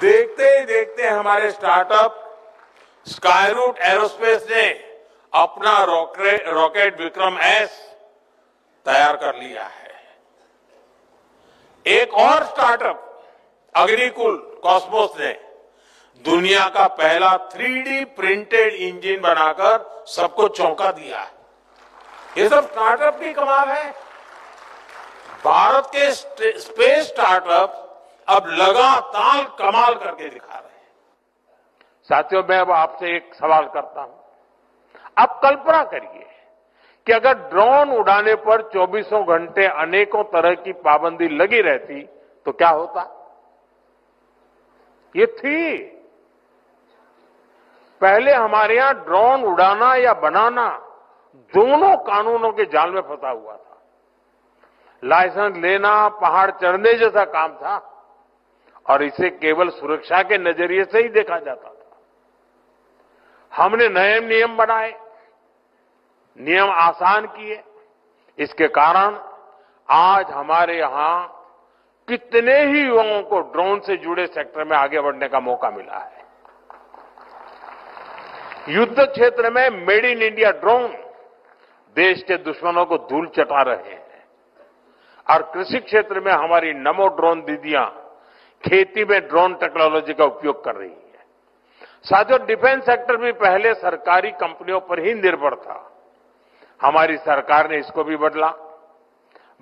देखते ही देखते हमारे स्टार्टअप स्काईरूट एरोस्पेस ने अपना रॉकेट विक्रम एस तैयार कर लिया है। एक और स्टार्टअप अग्निकुल कॉस्मोस ने दुनिया का पहला 3D प्रिंटेड इंजन बनाकर सबको चौंका दिया है। ये सब स्टार्टअप की कमाल है। भारत के स्पेस स्टार्टअप अब लगातार कमाल करके दिखा रहे हैं। साथियों, मैं अब आपसे एक सवाल करता हूं। आप कल्पना करिए कि अगर ड्रोन उड़ाने पर 24 घंटे अनेकों तरह की पाबंदी लगी रहती तो क्या होता? ये थी। पहले हमारे यहां ड्रोन उड़ाना या बनाना दोनों कानूनों के जाल में फंसा हुआ था। लाइसेंस लेना पहाड़ चढ़ने जैसा काम था और इसे केवल सुरक्षा के नजरिए से ही देखा जाता था। हमने नए नियम बनाए, नियम आसान किए। इसके कारण आज हमारे यहां कितने ही युवाओं को ड्रोन से जुड़े सेक्टर में आगे बढ़ने का मौका मिला है। युद्ध क्षेत्र में मेड इन इंडिया ड्रोन देश के दुश्मनों को धूल चटा रहे हैं और कृषि क्षेत्र में हमारी नमो ड्रोन दीदियां खेती में ड्रोन टेक्नोलॉजी का उपयोग कर रही है। साथियों, डिफेंस सेक्टर भी पहले सरकारी कंपनियों पर ही निर्भर था। हमारी सरकार ने इसको भी बदला।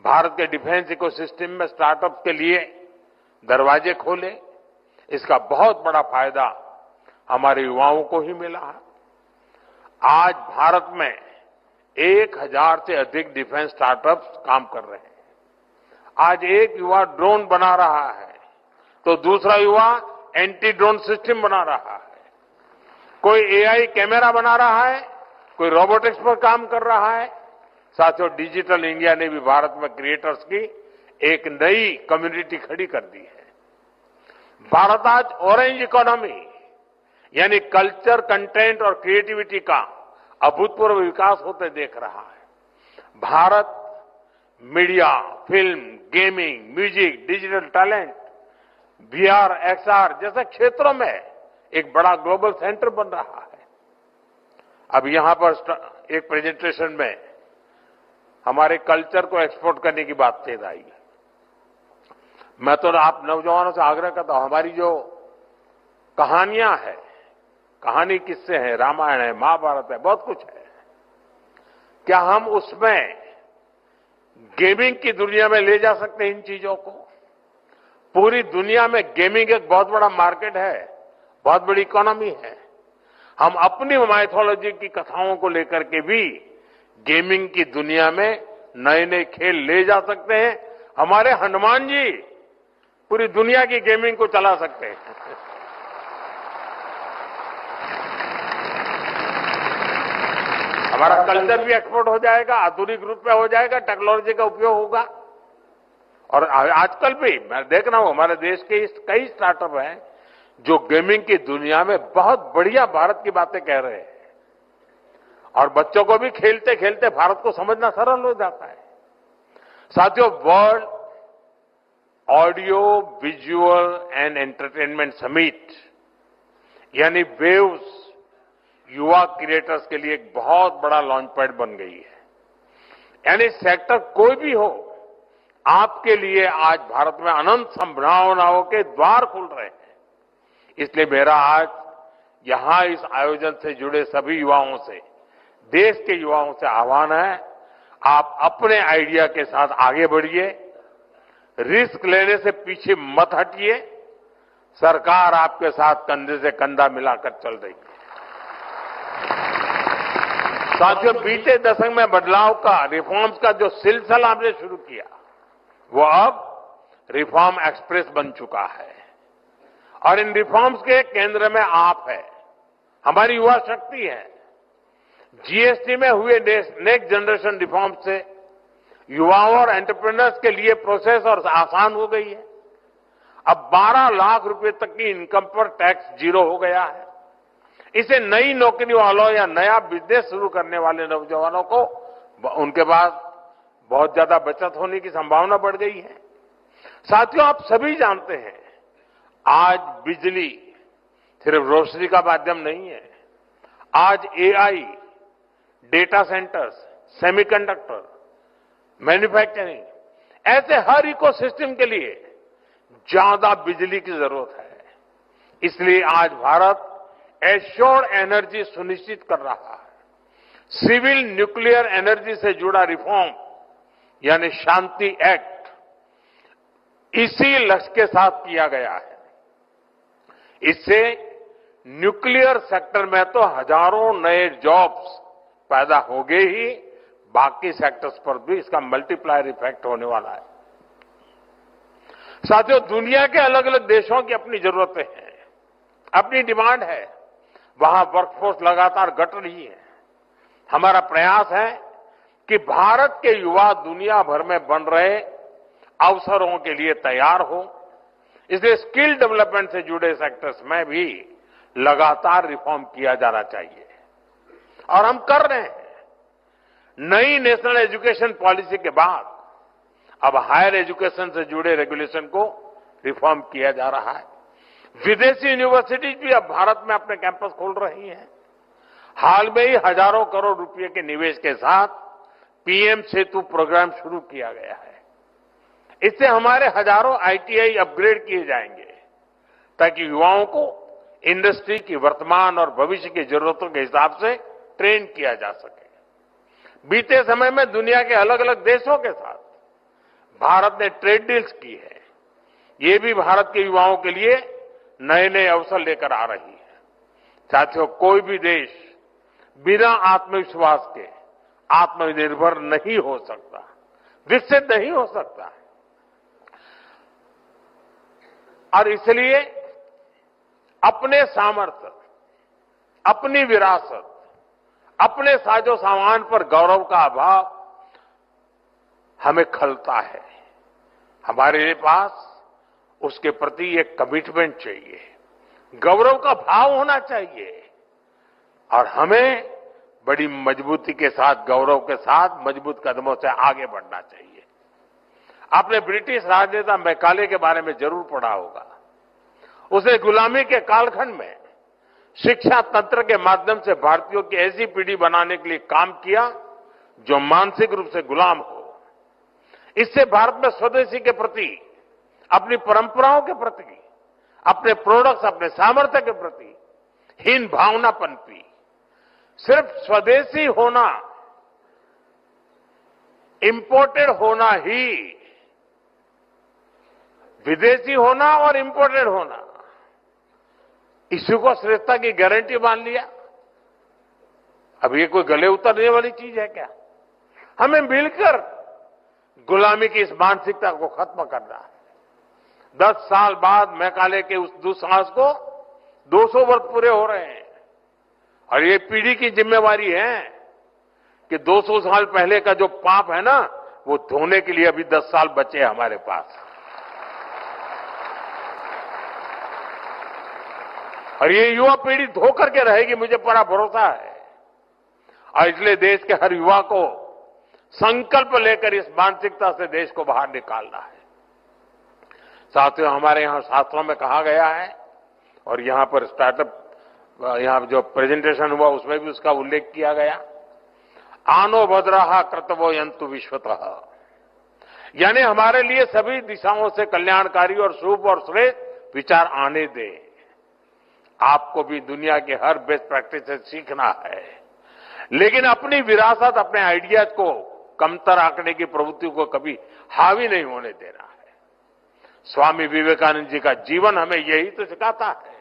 भारत के डिफेंस इकोसिस्टम में स्टार्टअप के लिए दरवाजे खोले। इसका बहुत बड़ा फायदा हमारे युवाओं को ही मिला है। आज भारत में 1000 से अधिक डिफेंस स्टार्टअप्स काम कर रहे हैं। आज एक युवा ड्रोन बना रहा है तो दूसरा युवा एंटी ड्रोन सिस्टम बना रहा है। कोई एआई कैमरा बना रहा है, कोई रोबोटिक्स पर काम कर रहा है। साथियों, डिजिटल इंडिया ने भी भारत में क्रिएटर्स की एक नई कम्युनिटी खड़ी कर दी है। भारत आज ऑरेंज इकोनॉमी यानी कल्चर, कंटेंट और क्रिएटिविटी का अभूतपूर्व विकास होते देख रहा है। Bharat media, film, gaming, music, digital talent, VR, XR जैसे क्षेत्रों में एक बड़ा ग्लोबल सेंटर बन रहा है। अब यहां पर एक प्रेजेंटेशन में हमारे कल्चर को एक्सपोर्ट करने की बात तेज आई है। मैं तो आप नौजवानों से आग्रह करता हूं, हमारी जो कहानियां हैं, कहानी किस्से हैं, रामायण है, महाभारत है, बहुत कुछ है। क्या हम उसमें गेमिंग की दुनिया में ले जा सकते हैं इन चीजों को? पूरी दुनिया में गेमिंग एक बहुत बड़ा मार्केट है, बहुत बड़ी इकोनॉमी है। हम अपनी माइथोलॉजी की कथाओं को लेकर के भी गेमिंग की दुनिया में नए नए खेल ले जा सकते हैं। हमारे हनुमान जी पूरी दुनिया की गेमिंग को चला सकते हैं। हमारा कल्चर भी एक्सपोर्ट हो जाएगा, आधुनिक रूप में हो जाएगा, टेक्नोलॉजी का उपयोग होगा। और आजकल भी मैं देख रहा हूं हमारे देश के कई स्टार्टअप हैं जो गेमिंग की दुनिया में बहुत बढ़िया भारत की बातें कह रहे हैं और बच्चों को भी खेलते खेलते भारत को समझना सरल हो जाता है। साथियों, world audio visual and entertainment summit यानी वेव्स युवा क्रिएटर्स के लिए एक बहुत बड़ा लॉन्च पैड बन गई है। यानी सेक्टर कोई भी हो, आपके लिए आज भारत में अनंत संभावनाओं के द्वार खुल रहे हैं। इसलिए मेरा आज यहां इस आयोजन से जुड़े सभी युवाओं से, देश के युवाओं से आह्वान है, आप अपने आइडिया के साथ आगे बढ़िए, रिस्क लेने से पीछे मत हटिए। सरकार आपके साथ कंधे से कंधा मिलाकर चल रही है। साथियों, बीते दशक में बदलाव का, रिफॉर्म्स का जो सिलसिला हमने शुरू किया वो अब रिफॉर्म एक्सप्रेस बन चुका है और इन रिफॉर्म्स के केंद्र में आप है, हमारी युवा शक्ति है। जीएसटी में हुए नेक्स्ट जनरेशन रिफॉर्म से युवाओं और एंटरप्रेन्योर्स के लिए प्रोसेस और आसान हो गई है। अब 12 लाख रुपए तक की इनकम पर टैक्स जीरो हो गया है। इसे नई नौकरी वालों या नया बिजनेस शुरू करने वाले नौजवानों को उनके पास बहुत ज्यादा बचत होने की संभावना बढ़ गई है। साथियों, आप सभी जानते हैं आज बिजली सिर्फ रोशनी का माध्यम नहीं है। आज AI, data centres, semiconductor, manufacturing, ऐसे हर इकोसिस्टम के लिए ज्यादा बिजली की जरूरत है। इसलिए आज भारत एश्योर्ड एनर्जी सुनिश्चित कर रहा है। सिविल न्यूक्लियर एनर्जी से जुड़ा रिफॉर्म यानी शांति एक्ट इसी लक्ष्य के साथ किया गया है। इससे न्यूक्लियर सेक्टर में तो हजारों नए जॉब्स पैदा होंगे ही, बाकी सेक्टर्स पर भी इसका मल्टीप्लायर इफेक्ट होने वाला है। साथियों, दुनिया के अलग अलग देशों की अपनी जरूरतें हैं, अपनी डिमांड है। वहां वर्कफोर्स लगातार घट रही है। हमारा प्रयास है कि भारत के युवा दुनिया भर में बन रहे अवसरों के लिए तैयार हो। इसलिए स्किल डेवलपमेंट से जुड़े सेक्टर्स में भी लगातार रिफॉर्म किया जाना चाहिए और हम कर रहे हैं। नई नेशनल एजुकेशन पॉलिसी के बाद अब हायर एजुकेशन से जुड़े रेगुलेशन को रिफॉर्म किया जा रहा है। विदेशी यूनिवर्सिटीज भी अब भारत में अपने कैंपस खोल रही हैं। हाल में ही हजारों करोड़ रुपए के निवेश के साथ पीएम सेतु प्रोग्राम शुरू किया गया है। इससे हमारे हजारों आईटीआई अपग्रेड किए जाएंगे ताकि युवाओं को इंडस्ट्री की वर्तमान और भविष्य की जरूरतों के हिसाब से ट्रेन किया जा सके। बीते समय में दुनिया के अलग अलग देशों के साथ भारत ने ट्रेड डील्स की है। ये भी भारत के युवाओं के लिए नए नए अवसर लेकर आ रही है। साथियों, कोई भी देश बिना आत्मविश्वास के आत्मनिर्भर नहीं हो सकता, विकसित नहीं हो सकता। और इसलिए अपने सामर्थ्य, अपनी विरासत, अपने साजो सामान पर गौरव का अभाव हमें खलता है। हमारे पास उसके प्रति एक कमिटमेंट चाहिए, गौरव का भाव होना चाहिए और हमें बड़ी मजबूती के साथ, गौरव के साथ मजबूत कदमों से आगे बढ़ना चाहिए। आपने ब्रिटिश राजनेता मैकाले के बारे में जरूर पढ़ा होगा। उसने गुलामी के कालखंड में शिक्षा तंत्र के माध्यम से भारतीयों की ऐसी पीढ़ी बनाने के लिए काम किया जो मानसिक रूप से गुलाम हो। इससे भारत में स्वदेशी के प्रति, अपनी परंपराओं के प्रति, अपने प्रोडक्ट्स, अपने सामर्थ्य के प्रति हीन भावना पनपी। सिर्फ स्वदेशी होना, इंपोर्टेड होना ही, विदेशी होना और इंपोर्टेड होना, इसी को श्रेष्ठता की गारंटी मान लिया। अब ये कोई गले उतरने वाली चीज है क्या? हमें मिलकर गुलामी की इस मानसिकता को खत्म करना है। 10 साल बाद मैकाले के उस दुस्साहस को 200 वर्ष पूरे हो रहे हैं और ये पीढ़ी की जिम्मेवारी है कि 200 साल पहले का जो पाप है ना, वो धोने के लिए अभी 10 साल बचे हैं हमारे पास। और ये युवा पीढ़ी धो करके रहेगी, मुझे पूरा भरोसा है। और इसलिए देश के हर युवा को संकल्प लेकर इस मानसिकता से देश को बाहर निकालना है। साथियों, हमारे यहां शास्त्रों में कहा गया है और यहां पर स्टार्टअप, यहां जो प्रेजेंटेशन हुआ उसमें भी उसका उल्लेख किया गया, आनो भद्रः कर्तव्यो यन्तु विश्वतः, यानी हमारे लिए सभी दिशाओं से कल्याणकारी और शुभ और श्रेष्ठ विचार आने दें। आपको भी दुनिया के हर बेस्ट प्रैक्टिस से सीखना है, लेकिन अपनी विरासत, अपने आइडियाज को कमतर आंकने की प्रवृत्ति को कभी हावी नहीं होने देना है। स्वामी विवेकानंद जी का जीवन हमें यही तो सिखाता है।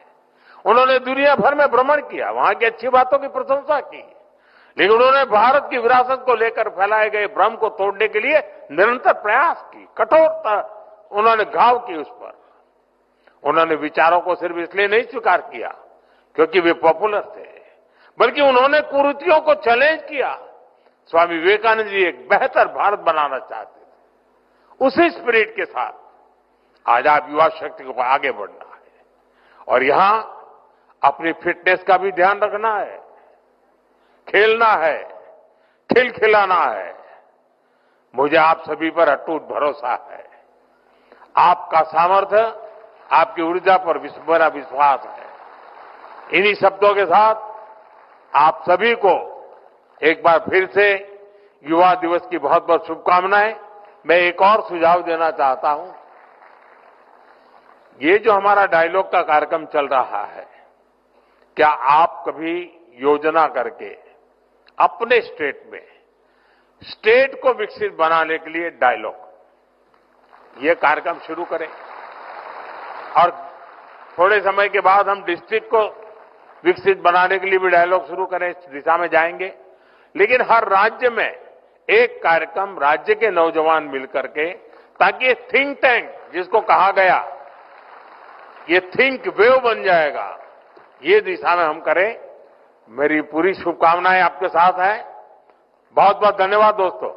उन्होंने दुनिया भर में भ्रमण किया, वहां की अच्छी बातों की प्रशंसा की, लेकिन उन्होंने भारत की विरासत को लेकर फैलाए गए भ्रम को तोड़ने के लिए निरंतर प्रयास की, कठोरता उन्होंने घाव की उस पर। उन्होंने विचारों को सिर्फ इसलिए नहीं स्वीकार किया क्योंकि वे पॉपुलर थे, बल्कि उन्होंने कुरीतियों को चैलेंज किया। स्वामी विवेकानंद जी एक बेहतर भारत बनाना चाहते थे। उसी स्पिरिट के साथ आज आप युवा शक्ति को आगे बढ़ना है और यहां अपनी फिटनेस का भी ध्यान रखना है, खेलना है, खिलखिलाना है। मुझे आप सभी पर अटूट भरोसा है। आपका सामर्थ्य आपकी ऊर्जा पर मेरा विश्वास है। इन्हीं शब्दों के साथ आप सभी को एक बार फिर से युवा दिवस की बहुत बहुत शुभकामनाएं। मैं एक और सुझाव देना चाहता हूं। ये जो हमारा डायलॉग का कार्यक्रम चल रहा है, क्या आप कभी योजना करके अपने स्टेट में स्टेट को विकसित बनाने के लिए डायलॉग ये कार्यक्रम शुरू करें और थोड़े समय के बाद हम डिस्ट्रिक्ट को विकसित बनाने के लिए भी डायलॉग शुरू करें, इस दिशा में जाएंगे। लेकिन हर राज्य में एक कार्यक्रम राज्य के नौजवान मिलकर के, ताकि ये थिंक टैंक जिसको कहा गया ये थिंक वेव बन जाएगा, ये दिशा में हम करें। मेरी पूरी शुभकामनाएं आपके साथ है। बहुत बहुत धन्यवाद दोस्तों।